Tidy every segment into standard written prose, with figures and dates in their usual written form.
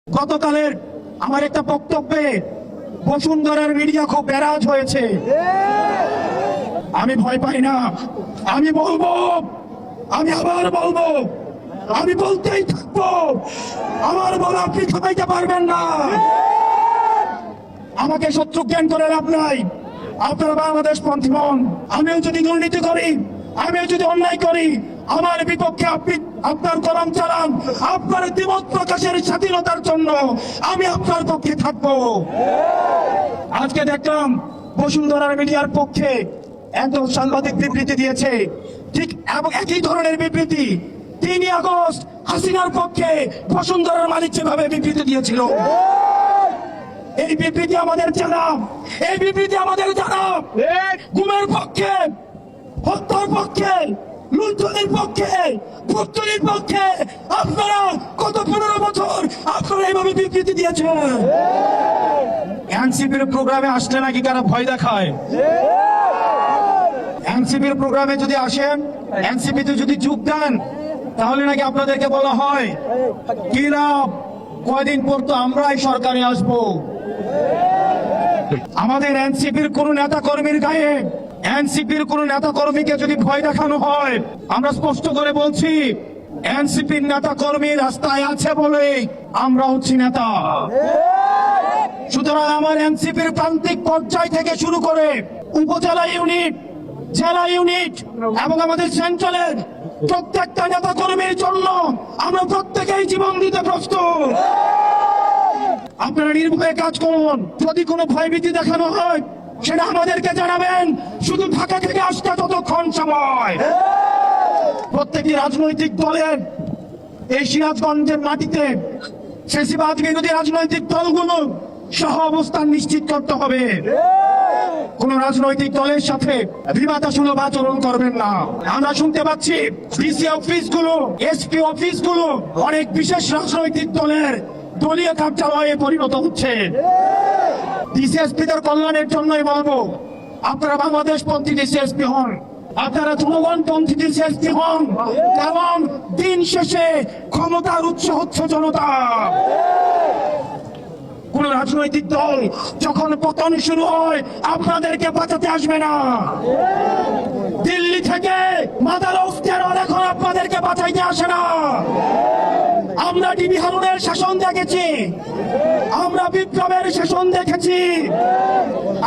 গতকালের আমার একটা বক্তব্যে বসুন্ধরার মিডিয়া খুব ব্যারাজ হয়েছে। আমি ভয় পাই না, আমি বলবো, আমি আবার বলবো, আমি বলতেই থাকবো। আমার বলা আপনি থামাইতে পারবেন না। আমাকে শত্রু জ্ঞান করে লাভ নাই। আপনারা বাংলাদেশ পন্থী হন। আমিও যদি দুর্নীতি করি, আমিও যদি অন্যায় করি, আমার বিপক্ষে আপনি আপনার কলম চালান। আপনার দ্বিমত প্রকাশের স্বাধীনতার জন্য আমি আপনার পক্ষে থাকবো। আজকে দেখলাম বসুন্ধরার মিডিয়ার পক্ষে একজন সাংবাদিক বিবৃতি দিয়েছে, ঠিক এবং একই ধরনের বিবৃতি ৩ আগস্ট হাসিনার পক্ষে বসুন্ধরার মালিক যেভাবে বিবৃতি দিয়েছিল। এই বিবৃতি আমাদের জানা, এই বিবৃতি আমাদের জানা। গুমের পক্ষে, হত্যার পক্ষে, লুণ্ঠনের পক্ষে, পুত্তলির পক্ষে আপনারা গত 15 বছর আপনারা এইভাবে বিবৃতি দিয়েছেন। এনসিপির প্রোগ্রামে আসলে নাকি কারা ভয় দেখায়? এনসিপির প্রোগ্রামে যদি আসেন, এনসিপিতে যদি যোগ দেন, তাহলে নাকি আপনাদেরকে বলা হয় কি লাভ, কয়দিন পর তো আমরাই সরকারে আসবো। আমাদের এনসিপির কোন নেতা কর্মীর গায়ে, এনসিপির কোন নেতা কর্মীকে যদি ভয় দেখানো হয়, আমরা স্পষ্ট করে বলছি এনসিপির নেতা কর্মী রাস্তায় আছে বলে আমরা হচ্ছি নেতা। সুতরাং আমার এনসিপির প্রান্তিক পর্যায় থেকে শুরু করে উপজেলা ইউনিট, জেলা ইউনিট এবং আমাদের সেন্ট্রালের প্রত্যেকটা নেতা কর্মীর জন্য আমরা প্রত্যেকেই জীবন দিতে প্রস্তুত। আপনারা নির্ভয়ে কাজ করুন। যদি কোনো ভয়ভীতি দেখানো হয় সেটা আমাদেরকে জানাবেন, শুধু ঢাকা থেকে আসতে যতক্ষণ সময়। প্রত্যেকটি রাজনৈতিক দলের এই সিরাজগঞ্জের মাটিতে ফ্যাসিবাদ বিরোধী রাজনৈতিক দলগুলো সহ অবস্থান নিশ্চিত করতে হবে। কোন রাজনৈতিক দলের সাথে বিবাদসুলভ আচরণ করবেন না। আমরা শুনতে পাচ্ছি ডিসি অফিসগুলো, এসপি অফিসগুলো অনেক বিশেষ রাজনৈতিক দলের দলীয় কার্যালয়ে পরিণত হচ্ছে। ডিসিএসপিদের কল্যাণের জন্যই বলবো, আপনারা বাংলাদেশ পন্থী ডিসিএসপি হন, আপনারা জনগণ পন্থী ডিসিএসপি হন। কারণ দিন শেষে ক্ষমতার উৎস হচ্ছে জনতা। কোন রাজনৈতিক দল যখন পতন শুরু হয় আপনাদেরকে বাঁচাতে আসবে না। দিল্লি থেকে মাদার অফ টেরর এখন আপনাদেরকে বাঁচাইতে আসে না। আমরা ডিবি হারুনের শাসন দেখেছি, আমরা বিপ্লবের শাসন দেখেছি,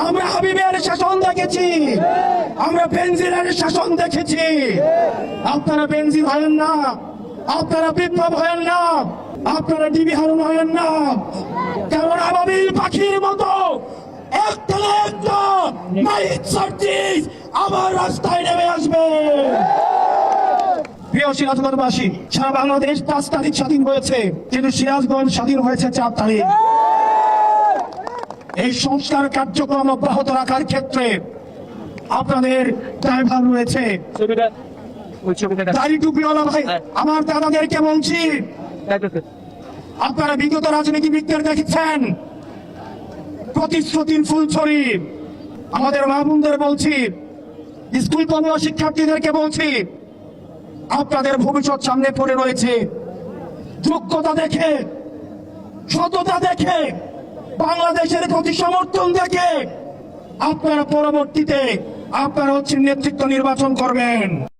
আমরা হাবিবের শাসন দেখেছি, আমরা বেনজিরের শাসন দেখেছি। আপনারা বেনজির হয়েন না, আপনারা বিপ্লব হয়েন না, আপনারা ডিবি হারুন হয়েন না। কারণ আবাবিল পাখির মতো একটা না একটা নাইট সার্জিস আবার রাস্তায় নেমে আসবে। প্রিয় সিরাজগঞ্জবাসী, সারা বাংলাদেশ 5 তারিখ স্বাধীন হয়েছে, কিন্তু সিরাজগঞ্জ স্বাধীন হয়েছে 4 তারিখ। এই সংস্কার কার্যক্রম অব্যাহত রাখার ক্ষেত্রে আপনাদের দায়ভার রয়েছে। দাড়ি টুপিওয়ালা ভাই, আমার দাদাদেরকে বলছি, আপনারা বিগত রাজনীতিবিদদের দেখেছেন প্রতিশ্রুতির ফুলছড়ি। আমাদের মা বোনদের বলছি, স্কুল পড়ুয়া শিক্ষার্থীদেরকে বলছি, আপনাদের ভবিষ্যৎ সামনে পড়ে রয়েছে। যোগ্যতা দেখে, সততা দেখে, বাংলাদেশের প্রতি সমর্থন দেখে আপনারা পরবর্তীতে আপনারা হচ্ছে নেতৃত্ব নির্বাচন করবেন।